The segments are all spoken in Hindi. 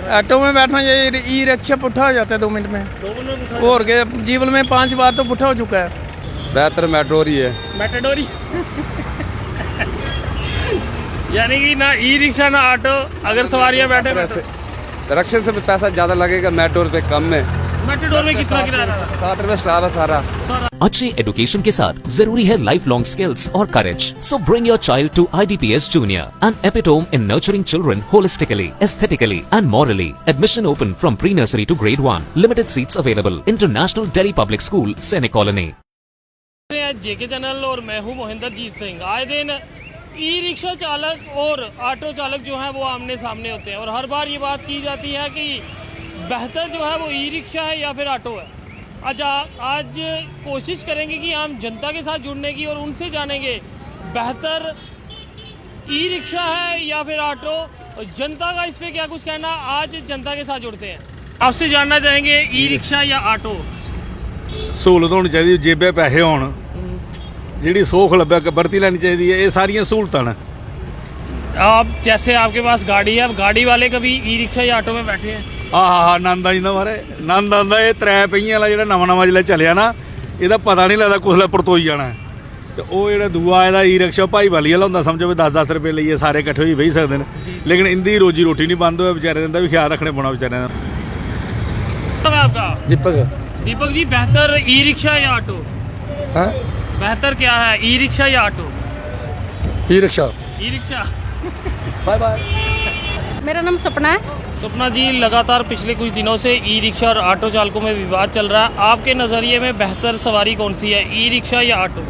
ऑटो में बैठना ये ई रिक्शा पुट्ठा हो जाता है 2 मिनट में। 2 मिनट में उठा और के जीवन में 5 बार तो पुट्ठा हो चुका है। बेहतर मेट्रोर ही है। मेटाडोरी यानी कि ना ई रिक्शा ना ऑटो, अगर सवारियां बैठे रिक्शे से पैसा ज़्यादा लगेगा, मेट्रोर पे कम में। मेटाडोर में कितना किराया? 7 रुपये स्टार है सारा। अच्छे एजुकेशन के साथ जरूरी है लाइफ लॉन्ग स्किल्स और courage. So bring your child to IDPS junior, an epitome in nurturing children holistically, aesthetically and morally. Admission open from pre nursery to grade 1. Limited seats available. International Delhi Public School, Sainik Colony. JK channel और मैं हूं मोहिंदर जीत सिंह। आए दिन ई रिक्शा चालक और ऑटो चालक जो है वो आमने सामने होते हैं और हर बार ये बात की जाती है कि बेहतर जो है वो ई रिक्शा है या फिर ऑटो है। आज कोशिश करेंगे कि हम जनता के साथ जुड़ने की और उनसे जानेंगे बेहतर ई रिक्शा है या फिर ऑटो, और जनता का इस पे क्या कुछ कहना। आज जनता के साथ जुड़ते हैं। आपसे जानना चाहेंगे ई रिक्शा या ऑटो। सहूलत होनी चाहिए, जेबे पैसे होन, जी सोख लब्भे बरती लेनी चाहिए है। ये सारिया सहूलतां ने। आप जैसे आपके पास गाड़ी है, अब गाड़ी वाले कभी ई रिक्शा या ऑटो में बैठे हैं? आहा नंद आई मारे नंद आंदा। ये 3 पहियां वाला जो नवा जिसले चलिया ना, ਇਹਦਾ पता नहीं लगता कुसले परतोई जाना है। तो वो जो दूआ ਇਹਦਾ ई रिक्शा भाई वाली वाला होंगे, समझो भी 10-10 रुपये लिए सारे इकट्ठे होई बही सकते हैं, लेकिन इनकी रोजी रोटी नहीं बंद हो बेचारे, इनका भी ख्याल रखने पौना बेचारे। आपका दीपक जी, बेहतर ई रिक्शा या ऑटो? हाँ? बेहतर क्या है, ई रिक्शा या auto? E rickshaw. E rickshaw. Bye bye. मेरा नाम सपना है। सपना जी, लगातार पिछले कुछ दिनों से ई रिक्शा और ऑटो चालकों में विवाद चल रहा है। आपके नज़रिए में बेहतर सवारी कौन सी है, ई रिक्शा या ऑटो?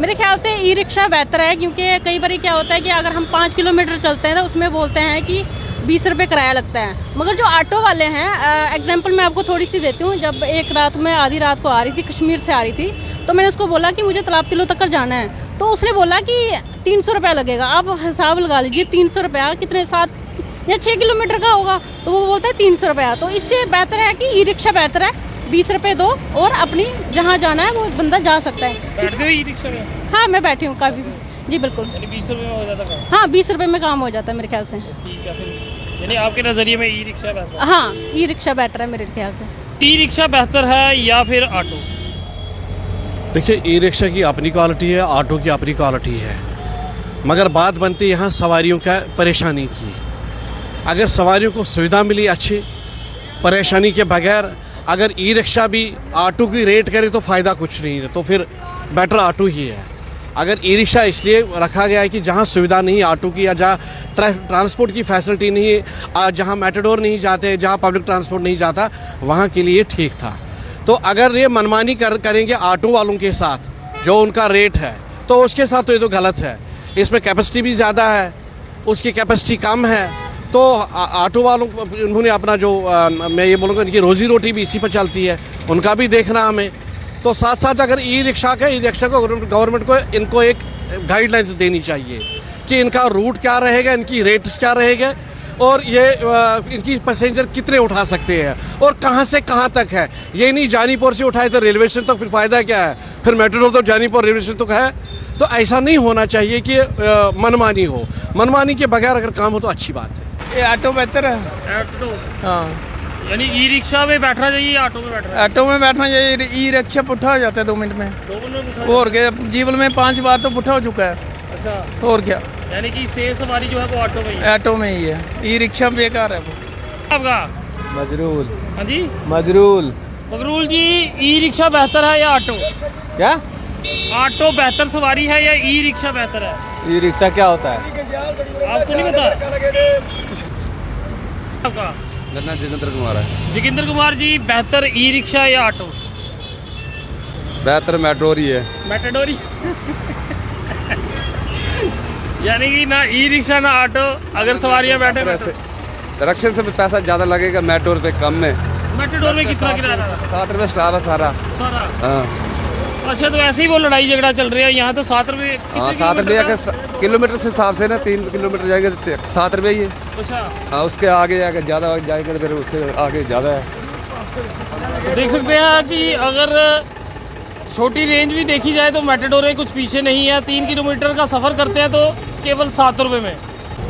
मेरे ख्याल से ई रिक्शा बेहतर है, क्योंकि कई बार क्या होता है कि अगर हम 5 किलोमीटर चलते हैं तो उसमें बोलते हैं कि 20 रुपये किराया लगता है। मगर जो ऑटो वाले हैं, एग्जांपल मैं आपको थोड़ी सी देती हूँ। जब एक रात में आधी रात को आ रही थी, कश्मीर से आ रही थी, तो मैंने उसको बोला कि मुझे तालाब तिलो तक जाना है, तो उसने बोला कि 300 रुपया लगेगा। आप हिसाब लगा लीजिए 300 रुपया कितने, 7 या 6 किलोमीटर का होगा, तो वो बोलता है 300 रुपया। तो इससे बेहतर है कि ई रिक्शा बेहतर है। 20 रुपये दो और अपनी जहाँ जाना है वो बंदा जा सकता है। बैठते हो ई रिक्शा में? हाँ, मैं बैठी हूँ काफ़ी। जी बिल्कुल। 20 रुपये में हो जाता है? हाँ, 20 रुपये में काम हो जाता है मेरे ख्याल से। ठीक है, फिर यानी आपके नज़रिए में ई रिक्शा बेहतर है? हाँ, ई रिक्शा बेटर है मेरे ख्याल से। ई रिक्शा बेहतर है या फिर ऑटो? देखिए, ई रिक्शा की अपनी क्वालिटी है, ऑटो की अपनी क्वालिटी है, मगर बात बनती है यहाँ सवारियों का परेशानी की। अगर सवारियों को सुविधा मिली अच्छी, परेशानी के बगैर, अगर ई रिक्शा भी ऑटो की रेट करे तो फ़ायदा कुछ नहीं है, तो फिर बेटर ऑटो ही है। अगर ई रिक्शा इसलिए रखा गया है कि जहाँ सुविधा नहीं ऑटो की, या जहाँ ट्रांसपोर्ट की फैसिलिटी नहीं है, जहाँ मेटाडोर नहीं जाते, जहाँ पब्लिक ट्रांसपोर्ट नहीं जाता, वहाँ के लिए ठीक था। तो अगर ये मनमानी करेंगे ऑटो वालों के साथ, जो उनका रेट है, तो उसके साथ तो ये तो गलत है। इसमें कैपेसिटी भी ज़्यादा है, उसकी कैपेसिटी कम है, तो ऑटो वालों को उन्होंने अपना जो मैं ये बोलूँगा इनकी रोज़ी रोटी भी इसी पर चलती है, उनका भी देखना हमें। तो साथ साथ अगर ई रिक्शा को गवर्नमेंट को इनको एक गाइडलाइंस देनी चाहिए कि इनका रूट क्या रहेगा, इनकी रेट्स क्या रहेगा, और ये इनकी पैसेंजर कितने उठा सकते हैं और कहाँ से कहाँ तक है। ये नहीं जानीपुर से उठाए तो रेलवे स्टेशन तक, फिर फ़ायदा क्या है, फिर मेट्रो तो जानीपुर रेलवे स्टेशन तक है। तो ऐसा नहीं होना चाहिए कि मनमानी हो। मनमानी के बगैर अगर काम हो तो अच्छी बात है। ये ऑटो बेहतर है। ऑटो? हाँ। यानी ई रिक्शा में बैठना चाहिए या ऑटो में बैठना चाहिए? ऑटो में बैठना चाहिए, ई रिक्शा पुट्ठा हो जाता है 2 मिनट में। 2 मिनट में उठा? और के जीवन में 5 बार तो पुट्ठा हो चुका है। अच्छा, और क्या, यानी कि सेफ सवारी जो है वो ऑटो में ही है? ऑटो में ही है, ई रिक्शा बेकार है वो। आपका? मजरूल। हाँ जी, मजरूल। मकरूल जी, ई रिक्शा बेहतर है या ऑटो? क्या? ऑटो बेहतर सवारी है या ई रिक्शा बेहतर है? ई रिक्शा क्या होता है? आपको नहीं पता? आपका? मेरा जोगिंदर कुमार है। जोगिंदर कुमार जी, बेहतर ई रिक्शा या ऑटो? बेहतर मेट्रोर ही है। मेटाडोरी यानी कि ना ई रिक्शा ना ऑटो, अगर सवारियां बैठे रिक्शे से पैसा ज़्यादा लगेगा, मेट्रोर पे कम में। मेटाडोर में कितना किराया? 7 रुपये स्टार है सारा। सारा? हाँ। अच्छा, तो ऐसे ही वो लड़ाई झगड़ा चल रहा है यहाँ तो 7 रुपये। हाँ, 7 रुपये के किलोमीटर से हिसाब से ना, 3 किलोमीटर जाएंगे 7 रुपये ही है। अच्छा, हाँ, उसके आगे जाकर ज़्यादा जाएंगे तो फिर उसके आगे ज़्यादा है। देख सकते हैं कि अगर छोटी रेंज भी देखी जाए तो मेटाडोरें कुछ पीछे नहीं है। 3 किलोमीटर का सफ़र करते हैं तो केवल 7 रुपये में।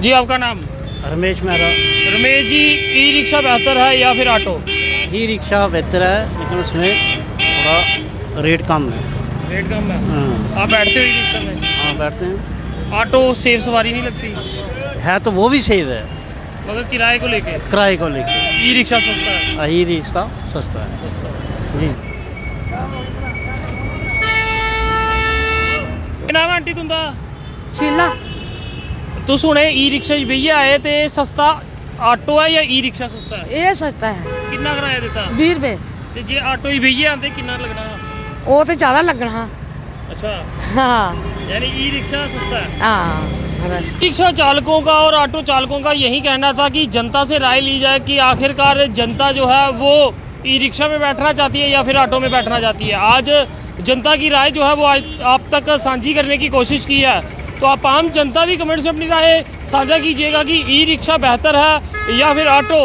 जी, आपका नाम? रमेश मेहरा। रमेश जी, ई रिक्शा बेहतर है या फिर ऑटो? ई रिक्शा बेहतर है लेकिन उसमें थोड़ा रेट कम है। रेट कम है। हाँ आप बैठते हो ई रिक्शा में? हाँ बैठते हैं। ऑटो सेफ सवारी नहीं लगती, है तो वो भी सही है मगर किराए को लेके किराए को लेके। ई रिक्शा सस्ता है। ई रिक्शा सस्ता है जी। ਕੀ ਨਾਮ ਹੈ ਆਂਟੀ ਤੁੰਦਾ? शीला ਤੁਸੀਂ ਹੁਣੇ ਈ ਰਿਕਸ਼ਾ 'ਚ ਭਈਆ ਆਏ ਤੇ ਸਸਤਾ ਆਟੋ ਹੈ ਜਾਂ ਈ ਰਿਕਸ਼ਾ ਸਸਤਾ ਹੈ? ये सस्ता है ਕਿੰਨਾ ਕਿਰਾਇਆ ਦਿੱਤਾ? 20 रुपए। ਤੇ ਜੇ ਆਟੋ ਹੀ ਭਈਆ ਆਂਦੇ ਕਿੰਨਾ ਲੱਗਣਾ? वो तो ज़्यादा लगना। अच्छा, हाँ यानी ई रिक्शा सस्ता है। हाँ बस। रिक्शा चालकों का और ऑटो चालकों का यही कहना था कि जनता से राय ली जाए कि आखिरकार जनता जो है वो ई रिक्शा में बैठना चाहती है या फिर ऑटो में बैठना चाहती है। आज जनता की राय जो है वो आज आप तक साझी करने की कोशिश की है, तो आप आम जनता भी कमेंट्स में अपनी राय साझा कीजिएगा कि ई रिक्शा बेहतर है या फिर ऑटो।